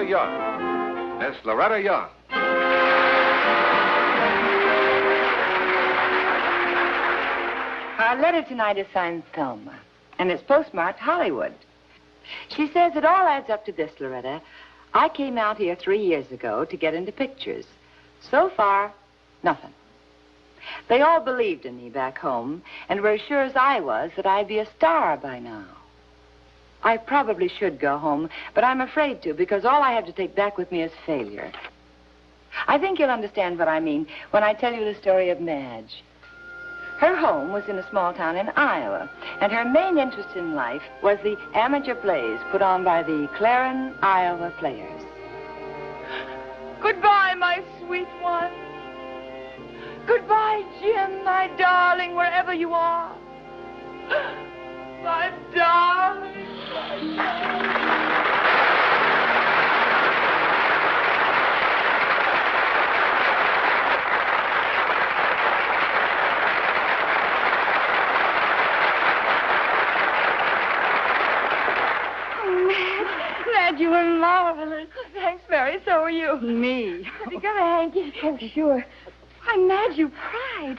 Young. Miss Loretta Young. Our letter tonight is signed Thelma, and it's postmarked Hollywood. She says it all adds up to this, Loretta. I came out here 3 years ago to get into pictures. So far, nothing. They all believed in me back home and were as sure as I was that I'd be a star by now. I probably should go home, but I'm afraid to because all I have to take back with me is failure. I think you'll understand what I mean when I tell you the story of Madge. Her home was in a small town in Iowa, and her main interest in life was the amateur plays put on by the Clarin, Iowa Players. Goodbye, my sweet one. Goodbye, Jim, my darling, wherever you are. My darling. Madge, you were marvelous. Thanks, Mary. So are you. Me. Have you got a hanky? Oh, sure. Why, Madge, you cried.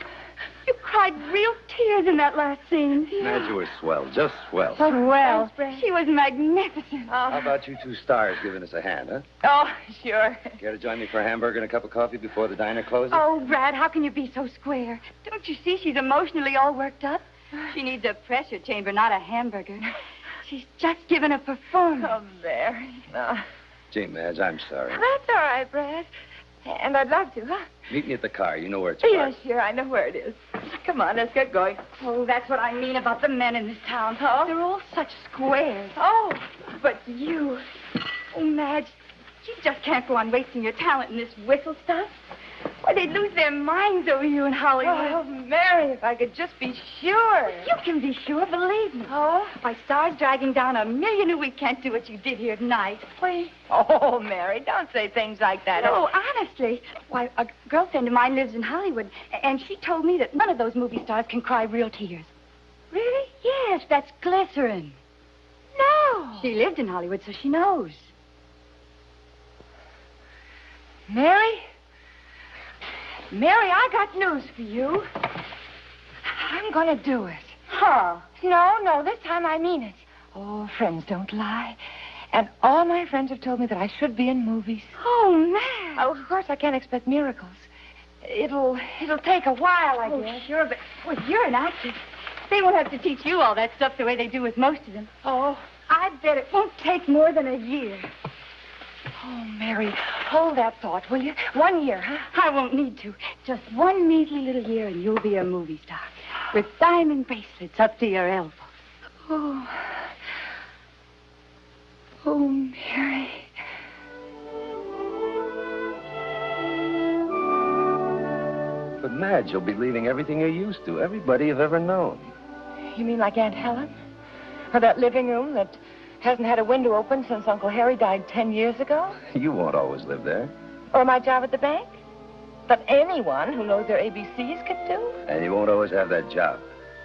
You cried real tears in that last scene. Madge, you were swell, just swell. Oh, well, Thanks, Brad. she was magnificent. How about you two stars giving us a hand, huh? Oh, sure. Care to join me for a hamburger and a cup of coffee before the diner closes? Oh, Brad, how can you be so square? Don't you see she's emotionally all worked up? She needs a pressure chamber, not a hamburger. She's just given a performance. Oh, Mary. No. Gee, Madge, I'm sorry. That's all right, Brad. And I'd love to, huh? Meet me at the car. You know where it's Yeah, parked. sure. I know where it is. Come on, let's get going. Oh, that's what I mean about the men in this town. Oh? They're all such squares. Oh, But you... Oh, Madge, you just can't go on wasting your talent in this whistle stuff. Why, they'd lose their minds over you in Hollywood. oh, Mary, if I could just be sure. You can be sure, believe me. Oh? Why, stars dragging down $1 million a week can't do what you did here tonight. Wait. Oh, Mary, don't say things like that. No, honestly. Why, a girlfriend of mine lives in Hollywood, and she told me that none of those movie stars can cry real tears. Really? Yes, that's glycerin. No. She lived in Hollywood, so she knows. Mary? Mary, I got news for you. I'm going to do it. Huh. No, this time I mean it. Oh, friends don't lie. And all my friends have told me that I should be in movies. Oh, man. Oh, of course, I can't expect miracles. It'll take a while, I Oh, guess. sure, but well, you're an actress. They won't have to teach you all that stuff the way they do with most of them. Oh. I bet it won't take more than a year. Oh, Mary, hold that thought, will you? 1 year, huh? I won't need to. Just one measly little year and you'll be a movie star. With diamond bracelets up to your elbows. Oh. Oh, Mary. But, Madge, you'll be leaving everything you're used to, everybody you've ever known. You mean like Aunt Helen? Or that living room that hasn't had a window open since Uncle Harry died 10 years ago? You won't always live there. Or my job at the bank? That anyone who knows their ABCs could do? And you won't always have that job.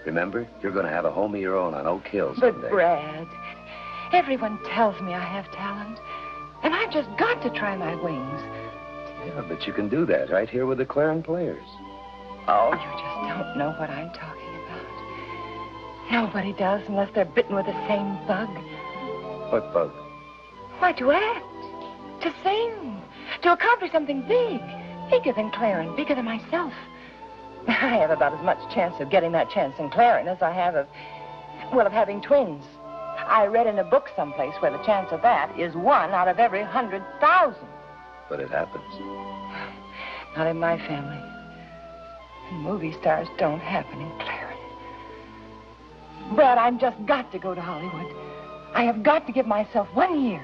Remember, you're going to have a home of your own on Oak Hill But, someday. Brad, everyone tells me I have talent. And I've just got to try my wings. Yeah, but you can do that right here with the Clarin Players. Oh, you just don't know what I'm talking about. Nobody does unless they're bitten with the same bug. What bug? Why, to act, to sing, to accomplish something big. Bigger than Clarin, bigger than myself. I have about as much chance of getting that chance in Clarin as I have of having twins. I read in a book someplace where the chance of that is 1 out of every 100,000. But it happens. Not in my family. And movie stars don't happen in Clarin. Brad, I've just got to go to Hollywood. I have got to give myself 1 year.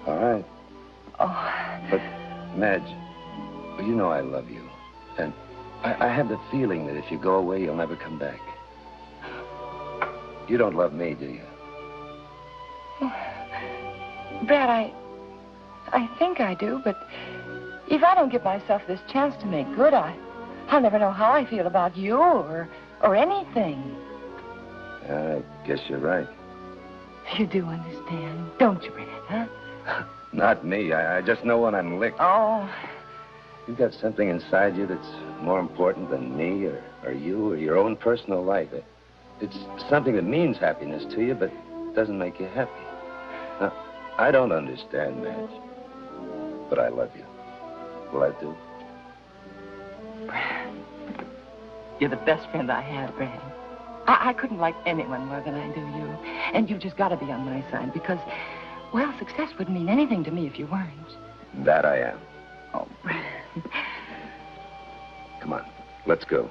All right. Oh. But, Madge, well, you know I love you. And I have the feeling that if you go away, you'll never come back. You don't love me, do you? Brad, I think I do, but if I don't give myself this chance to make good, I'll never know how I feel about you or anything. I guess you're right. You do understand, don't you, Brad, huh? Not me. I just know when I'm licked. Oh. You've got something inside you that's more important than me or you or your own personal life. It's something that means happiness to you, but doesn't make you happy. Now, I don't understand, Madge, but I love you. Well, I do. You're the best friend I have, Brad. I couldn't like anyone more than I do you. And you've just got to be on my side because, well, success wouldn't mean anything to me if you weren't. That I am. Oh, Brad. Come on, let's go.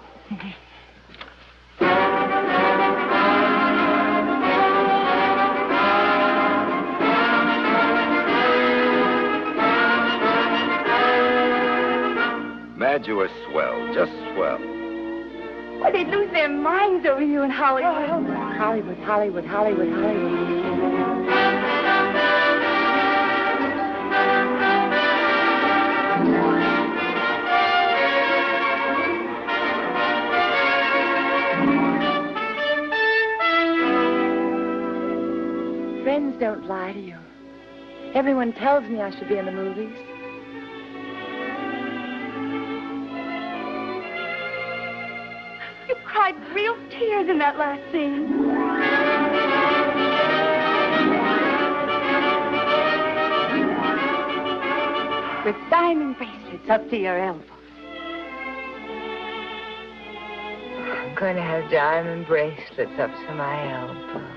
Madge, you are swell, just swell. Why, they'd lose their minds over you in Hollywood. Oh, Hollywood, Hollywood, Hollywood, Hollywood. Friends don't lie to you. Everyone tells me I should be in the movies. You cried real tears in that last scene. With diamond bracelets up to your elbows. I'm going to have diamond bracelets up to my elbow.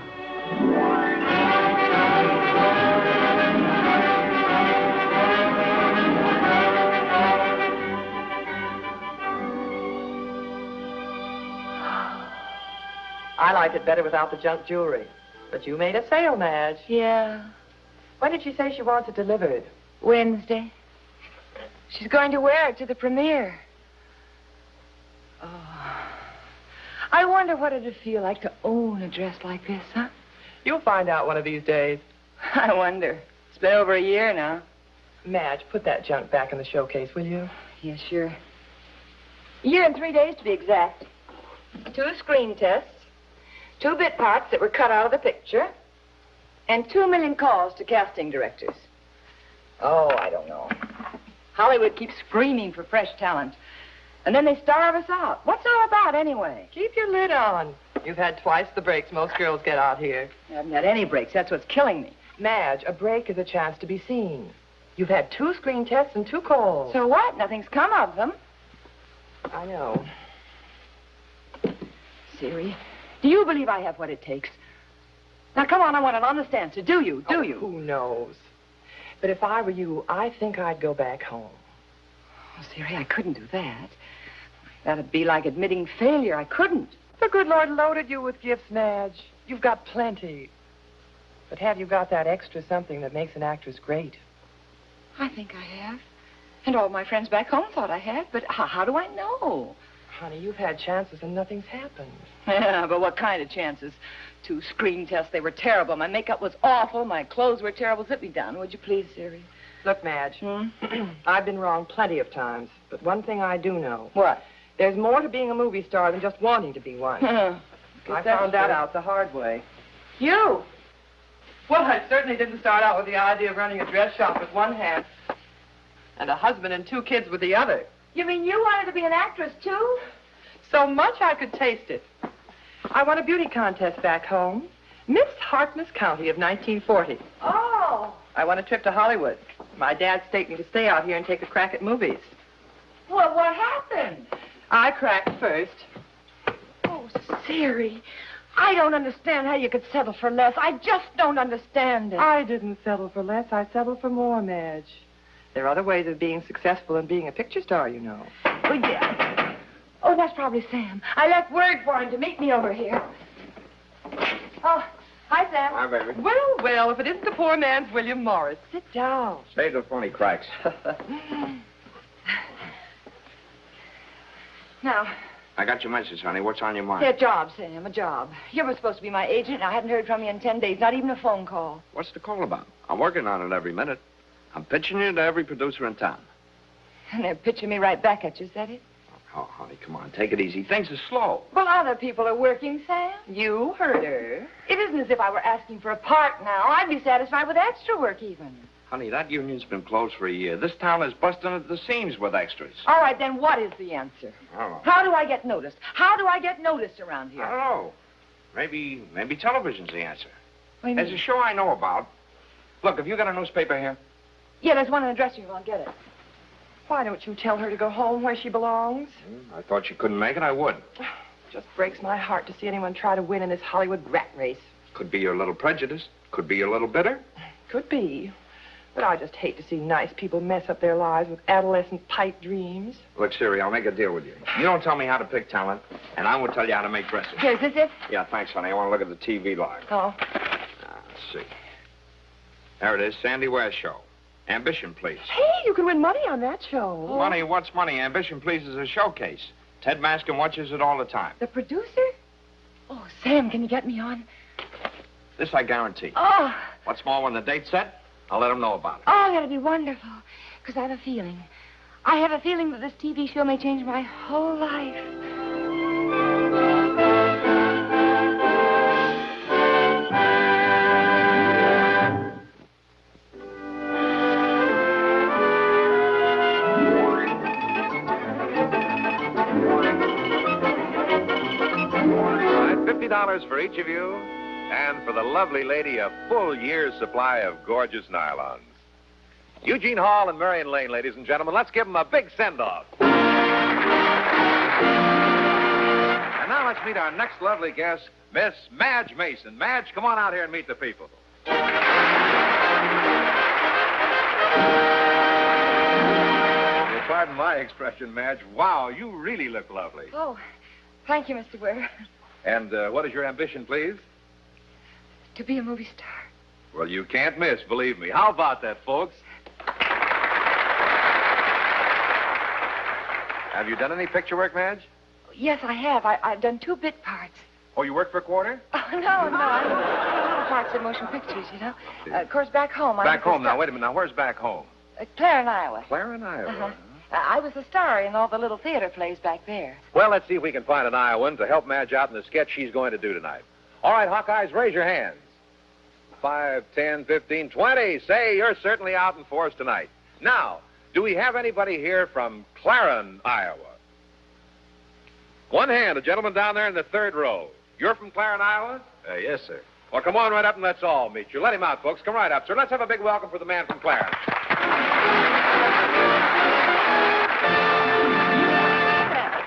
I like it better without the junk jewelry. But you made a sale, Madge. Yeah. When did she say she wants it delivered? Wednesday. She's going to wear it to the premiere. Oh. I wonder what it'd feel like to own a dress like this, huh? You'll find out one of these days. I wonder. It's been over a year now. Madge, put that junk back in the showcase, will you? Yeah, sure. A year and 3 days, to be exact. 2 screen tests, 2 bit parts that were cut out of the picture, and 2 million calls to casting directors. Oh, I don't know. Hollywood keeps screaming for fresh talent, and then they starve us out. What's it all about, anyway? Keep your lid on. You've had twice the breaks most girls get out here. I haven't had any breaks. That's what's killing me. Madge, a break is a chance to be seen. You've had 2 screen tests and 2 calls. So what? Nothing's come of them. I know. Siri, do you believe I have what it takes? Now, come on, I want an honest answer. Do you? Do you? Who knows? But if I were you, I think I'd go back home. Oh, Siri, I couldn't do that. That'd be like admitting failure. I couldn't. The good Lord loaded you with gifts, Madge. You've got plenty. But have you got that extra something that makes an actress great? I think I have. And all my friends back home thought I had. But how do I know? Honey, you've had chances and nothing's happened. Yeah, but what kind of chances? 2 screen tests, they were terrible. My makeup was awful. My clothes were terrible. Sit me down, would you please, Siri? Look, Madge, I've been wrong plenty of times. But one thing I do know. What? There's more to being a movie star than just wanting to be one. I found that out the hard way. You? Well, I certainly didn't start out with the idea of running a dress shop with one hand and a husband and 2 kids with the other. You mean you wanted to be an actress, too? So much I could taste it. I won a beauty contest back home. Miss Harkness County of 1940. Oh. I won a trip to Hollywood. My dad staked me to stay out here and take a crack at movies. Well, what happened? I cracked first. Oh, Siri, I don't understand how you could settle for less. I just don't understand it. I didn't settle for less. I settled for more, Madge. There are other ways of being successful and being a picture star, you know. Oh, yeah. Oh, that's probably Sam. I left word for him to meet me over here. Oh, hi, Sam. Hi, baby. Well, well, if it isn't the poor man's William Morris. Sit down. Save the funny cracks. Now. I got your message, honey. What's on your mind? Yeah, a job, Sam, a job. You were supposed to be my agent, and I hadn't heard from you in 10 days, not even a phone call. What's the call about? I'm working on it every minute. I'm pitching you to every producer in town. And they're pitching me right back at you, is that it? Oh, honey, come on. Take it easy. Things are slow. Well, other people are working, Sam. You heard her. It isn't as if I were asking for a part now. I'd be satisfied with extra work, even. Honey, that union's been closed for a year. This town is busting at the seams with extras. All right, then what is the answer? I don't know. How do I get noticed? How do I get noticed around here? I don't know. Maybe television's the answer. What do you There's mean? a show I know about. Look, have you got a newspaper here? Yeah, there's one in the dressing room. I'll get it. Why don't you tell her to go home where she belongs? I thought you couldn't make it. I would. Just breaks my heart to see anyone try to win in this Hollywood rat race. Could be you're a little prejudiced. Could be you're a little bitter. Could be. But I just hate to see nice people mess up their lives with adolescent pipe dreams. Look, Siri, I'll make a deal with you. You don't tell me how to pick talent, and I won't tell you how to make dresses. Here, is this it? Yeah, thanks, honey. I want to look at the TV line. Oh. Let's see. There it is, Sandy Ware's show. Ambition, please. Hey, you could win money on that show. Money, what's money? Ambition, please, is a showcase. Ted Maskin watches it all the time. The producer? Oh, Sam, can you get me on? This I guarantee. Oh. What's more, when the date's set, I'll let him know about it. Oh, that'd be wonderful. Because I have a feeling. I have a feeling that this TV show may change my whole life. $50 for each of you, and for the lovely lady, a full year's supply of gorgeous nylons. Eugene Hall and Marion Lane, ladies and gentlemen, let's give them a big send-off. And now let's meet our next lovely guest, Miss Madge Mason. Madge, come on out here and meet the people. Pardon my expression, Madge. Wow, you really look lovely. Oh, thank you, Mr. Ware. And what is your ambition, please? To be a movie star. Well, you can't miss, believe me. How about that, folks? Have you done any picture work, Madge? Yes, I have. I've done 2 bit parts. Oh, you work for a quarter? Oh, no. I'm little parts in motion pictures, you know. Of course, back home. Back home. Now, wait a minute. Now, where's back home? Clarin, Iowa. Clarin, Iowa. Uh-huh. I was a star in all the little theater plays back there. Well, let's see if we can find an Iowan to help Madge out in the sketch she's going to do tonight. All right, Hawkeyes, raise your hands. 5, 10, 15, 20. Say, you're certainly out in force tonight. Now, do we have anybody here from Clarin, Iowa? One hand, a gentleman down there in the 3rd row. You're from Clarin, Iowa? Yes, sir. Well, come on right up and let's all meet you. Let him out, folks. Come right up, sir. Let's have a big welcome for the man from Clarin.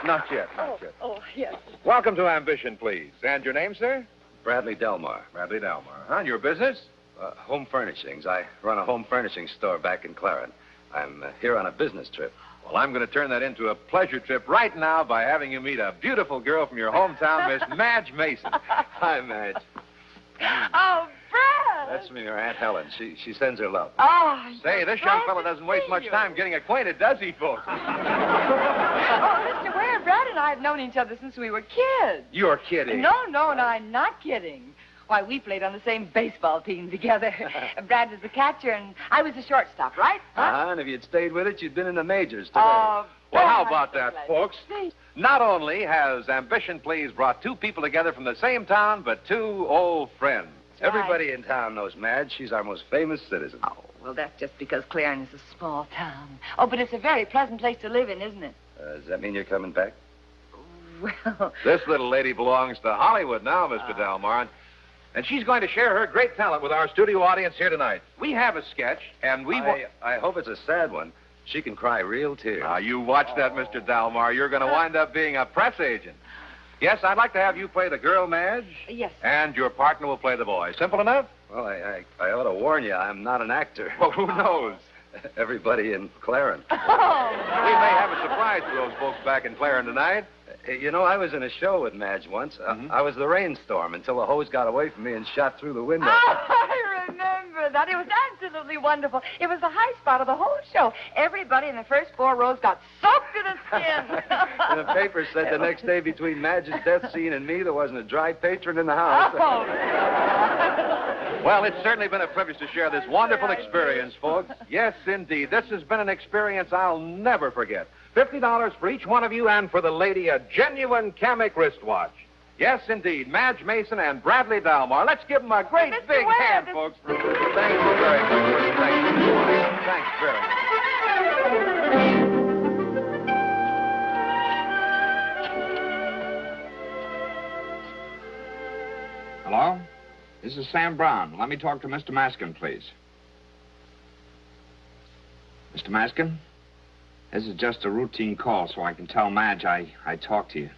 Not yet, not yet. Oh, yes. Welcome to Ambition, please. And your name, sir? Bradley Delmar. Bradley Delmar. Huh? And your business? Home furnishings. I run a home furnishing store back in Clarin. I'm here on a business trip. Well, I'm going to turn that into a pleasure trip right now by having you meet a beautiful girl from your hometown, Miss Madge Mason. Hi, Madge. Oh, Brad! That's me, her Aunt Helen. She sends her love. Oh, Say, this young fella doesn't waste much time getting acquainted, does he, folks? Oh, Mr. Ware, Brad and I have known each other since we were kids. You're kidding. No, I'm not kidding. Why, we played on the same baseball team together. Brad was the catcher, and I was the shortstop, right? Huh? And if you'd stayed with it, you'd been in the majors today. Oh, Well, how Brad, about I'm so that, glad. folks? Not only has Ambition, Please brought 2 people together from the same town, but 2 old friends. Everybody in town knows Madge. She's our most famous citizen. Oh, well, that's just because Clarin is a small town. Oh, but it's a very pleasant place to live in, isn't it? Does that mean you're coming back? Well, This little lady belongs to Hollywood now, Mr. Delmar, and she's going to share her great talent with our studio audience here tonight. We have a sketch, and we I hope it's a sad one. She can cry real tears. Now, you watch that, Mr. Delmar. You're going to wind up being a press agent. Yes, I'd like to have you play the girl, Madge. yes. And your partner will play the boy. Simple enough? Well, I ought to warn you, I'm not an actor. Well, who knows? Everybody in Clarin. We may have a surprise for those folks back in Clarin tonight. You know, I was in a show with Madge once. I was the rainstorm until the hose got away from me and shot through the window. I remember that. It was absolutely wonderful. It was the high spot of the whole show. Everybody in the first 4 rows got soaked to the skin. And the paper said the next day between Madge's death scene and me, there wasn't a dry patron in the house. Oh. Well, it's certainly been a privilege to share this wonderful experience, folks. Yes, indeed. This has been an experience I'll never forget. $50 for each one of you, and for the lady, a genuine Kamek wristwatch. Yes, indeed. Madge Mason and Bradley Dalmar. Let's give them a great big hand, folks. Thank you very much. Thanks very much. Hello? This is Sam Brown. Let me talk to Mr. Maskin, please. Mr. Maskin? This is just a routine call so I can tell Madge I talked to you.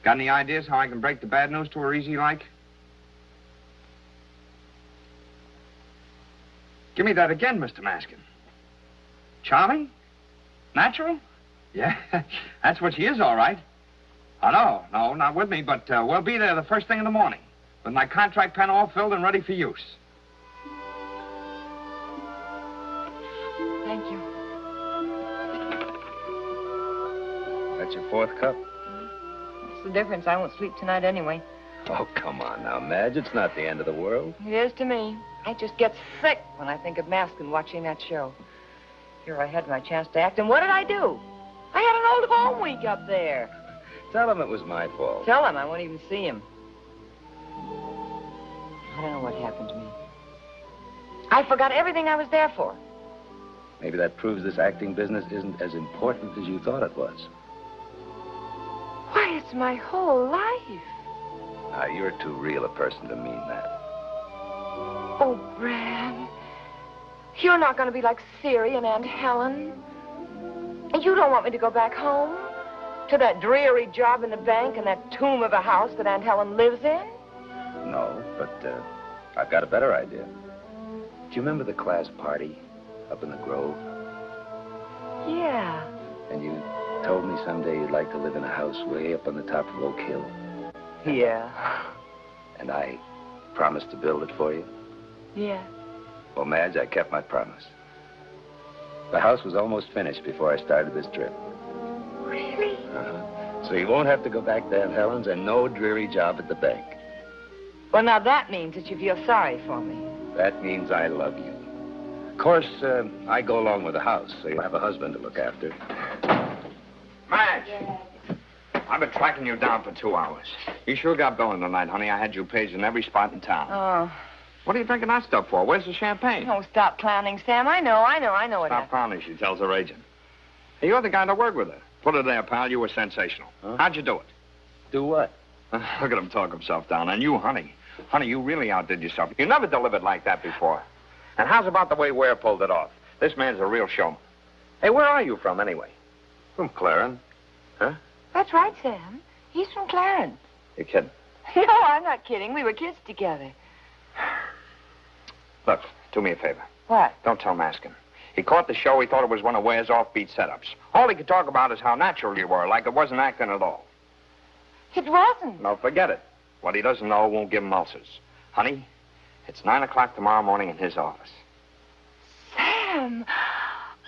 Got any ideas how I can break the bad news to her easy like? Give me that again, Mr. Maskin. Charming? Natural? Yeah, that's what she is, all right. Oh, no, not with me, but we'll be there the first thing in the morning with my contract pen all filled and ready for use. Thank you. That's your fourth cup? What's the difference? I won't sleep tonight anyway. Oh, come on now, Madge. It's not the end of the world. It is to me. I just get sick when I think of Maskin watching that show. Here I had my chance to act, and what did I do? I had an old home week up there. Tell him it was my fault. Tell him I won't even see him. I don't know what happened to me. I forgot everything I was there for. Maybe that proves this acting business isn't as important as you thought it was. Why, it's my whole life. Now, you're too real a person to mean that. Oh, Brad. You're not going to be like Siri and Aunt Helen. And you don't want me to go back home? To that dreary job in the bank and that tomb of a house that Aunt Helen lives in? No, but I've got a better idea. Do you remember the class party up in the Grove? Yeah. And you told me someday you'd like to live in a house way up on the top of Oak Hill. Yeah. And I promised to build it for you? Yeah. Well, Madge, I kept my promise. The house was almost finished before I started this trip. Really? So you won't have to go back to Aunt Helen's and no dreary job at the bank. Well, now that means that you feel sorry for me. That means I love you. Of course, I go along with the house, so you have a husband to look after. Madge! I've been tracking you down for 2 hours. You sure got going tonight, honey. I had you paged in every spot in town. Oh. What are you drinking that stuff for? Where's the champagne? Oh, stop clowning, Sam. I know what Stop happened. clowning, she tells her agent. Hey, you're the guy to work with her. Put her there, pal. You were sensational. Huh? How'd you do it? Do what? Look at him talk himself down. And you, honey. Honey, you really outdid yourself. You never delivered like that before. And how's about the way Ware pulled it off? This man's a real showman. Hey, where are you from, anyway? From Clarence. Huh? That's right, Sam. He's from Clarence. You're kidding. No, I'm not kidding. We were kids together. Look, do me a favor. What? Don't tell Maskin. He caught the show. He thought it was one of Ware's offbeat setups. All he could talk about is how natural you were, like it wasn't acting at all. It wasn't. No, forget it. What he doesn't know won't give him ulcers. Honey, it's 9 o'clock tomorrow morning in his office. Sam!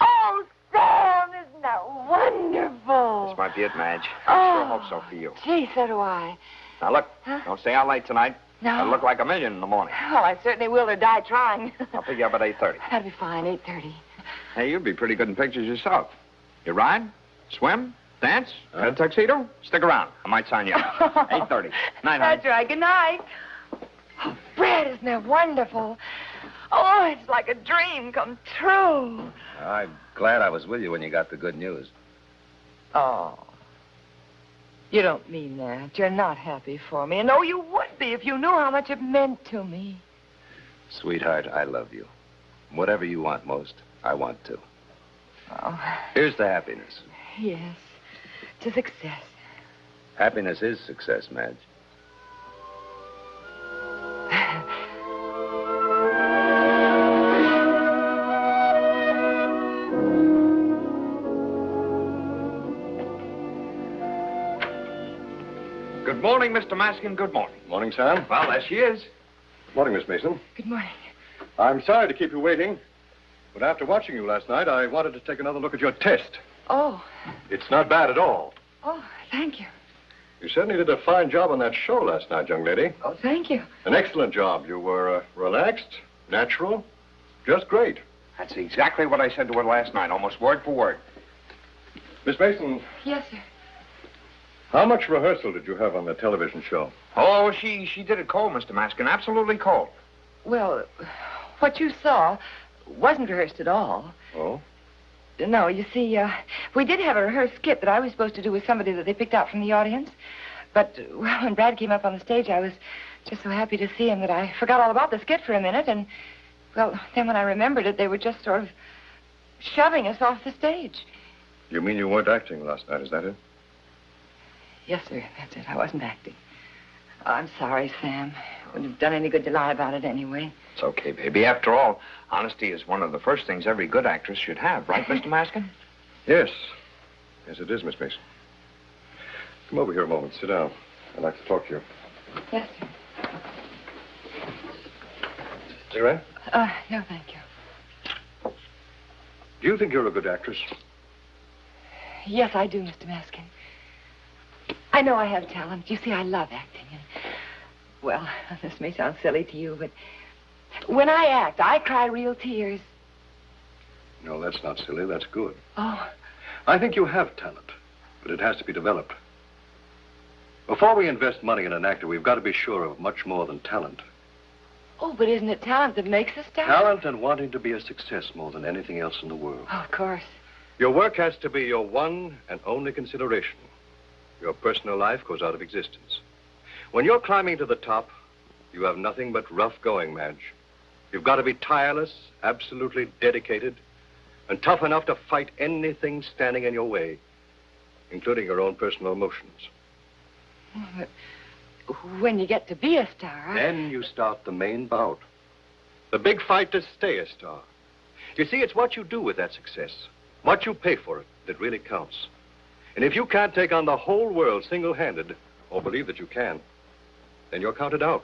Oh, Sam, isn't that wonderful? This might be it, Madge. I sure hope so for you. Gee, so do I. Now, look, don't stay out late tonight. No. I'll look like $1 million in the morning. Well, I certainly will or die trying. I'll pick you up at 8:30. That'll be fine, 8:30. Hey, you'd be pretty good in pictures yourself. You ride? Swim? Dance? Got a tuxedo? Stick around. I might sign you up. 8:30. Night, honey. That's right. Good night. Oh, Fred, isn't that wonderful? Oh, it's like a dream come true. I'm glad I was with you when you got the good news. Oh. You don't mean that. You're not happy for me. And oh, you would be if you knew how much it meant to me. Sweetheart, I love you. Whatever you want most, I want to. Oh. Here's the happiness. Yes. To success. Happiness is success, Madge. Good morning, Mr. Maskin. Good morning. Morning, Sam. Well, there she is. Morning, Miss Mason. Good morning. I'm sorry to keep you waiting, but after watching you last night, I wanted to take another look at your test. Oh. It's not bad at all. Oh, thank you. You certainly did a fine job on that show last night, young lady. Oh, thank you. An excellent job. You were relaxed, natural, just great. That's exactly what I said to her last night, almost word for word. Miss Mason, Yes, sir. How much rehearsal did you have on the television show? Oh, she did it cold, Mr. Maskin, absolutely cold. Well, what you saw wasn't rehearsed at all. Oh? No, you see, we did have a rehearsed skit that I was supposed to do with somebody that they picked out from the audience. But, well, when Brad came up on the stage, I was just so happy to see him that I forgot all about the skit for a minute. And, well, then when I remembered it, they were just sort of shoving us off the stage. You mean you weren't acting last night, is that it? Yes, sir, that's it. I wasn't acting. Oh, I'm sorry, Sam. Wouldn't have done any good to lie about it anyway. It's okay, baby. After all, honesty is one of the first things every good actress should have, right, Mr. Maskin? Yes. Yes, it is, Miss Mason. Come over here a moment. Sit down. I'd like to talk to you. Yes, sir. You right? No, thank you. Do you think you're a good actress? Yes, I do, Mr. Maskin. I know I have talent. You see, I love acting. And, well, this may sound silly to you, but when I act, I cry real tears. No, that's not silly. That's good. Oh. I think you have talent, but it has to be developed. Before we invest money in an actor, we've got to be sure of much more than talent. Oh, but isn't it talent that makes us talent? Talent and wanting to be a success more than anything else in the world. Oh, of course. Your work has to be your one and only consideration. Your personal life goes out of existence. When you're climbing to the top, you have nothing but rough going, Madge. You've got to be tireless, absolutely dedicated, and tough enough to fight anything standing in your way, including your own personal emotions. Oh, but when you get to be a star... Then you start the main bout. The big fight to stay a star. You see, it's what you do with that success, what you pay for it, that really counts. And if you can't take on the whole world single-handed, or believe that you can, then you're counted out.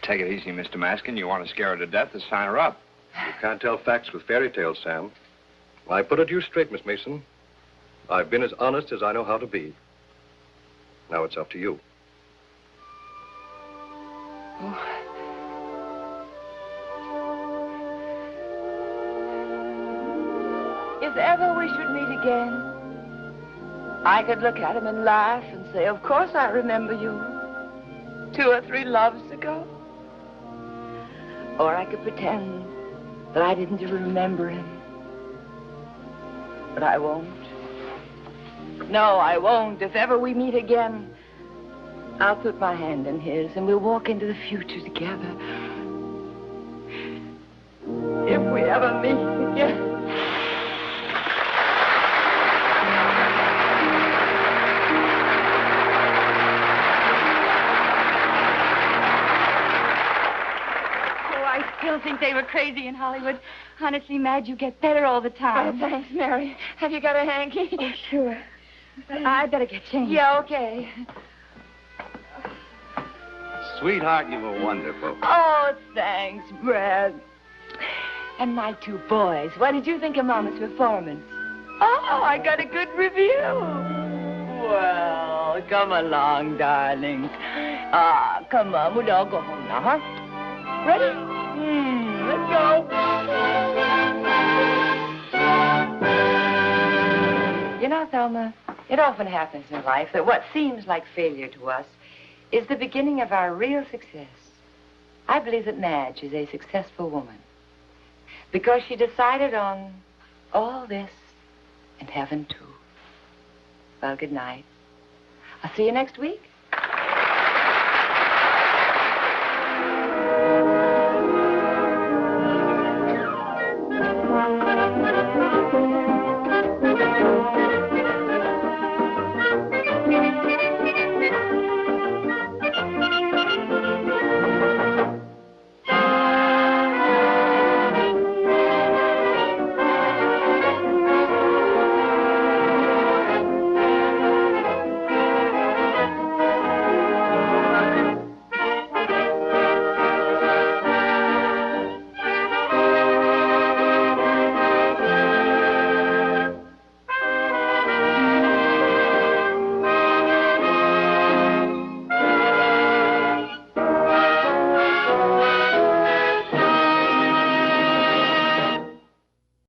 Take it easy, Mr. Maskin. You want to scare her to death to sign her up. You can't tell facts with fairy tales, Sam. I put it to you straight, Miss Mason. I've been as honest as I know how to be. Now it's up to you. Oh. If ever we should meet again, I could look at him and laugh and say, of course I remember you 2 or 3 loves ago. Or I could pretend that I didn't remember him. But I won't. No, I won't. If ever we meet again, I'll put my hand in his and we'll walk into the future together. If we ever meet again. I still think they were crazy in Hollywood. Honestly, Madge, you get better all the time. Oh, thanks, Mary. Have you got a hanky? Oh, sure. But I better get changed. Yeah, okay. Sweetheart, you were wonderful. Oh, thanks, Brad. And my 2 boys. What did you think of Mama's performance? Oh, I got a good review. Well, come along, darlings. Come on. We'll all go home now, huh? Ready? Let's go. You know, Thelma, it often happens in life that what seems like failure to us is the beginning of our real success. I believe that Madge is a successful woman because she decided on all this and heaven, too. Well, good night. I'll see you next week.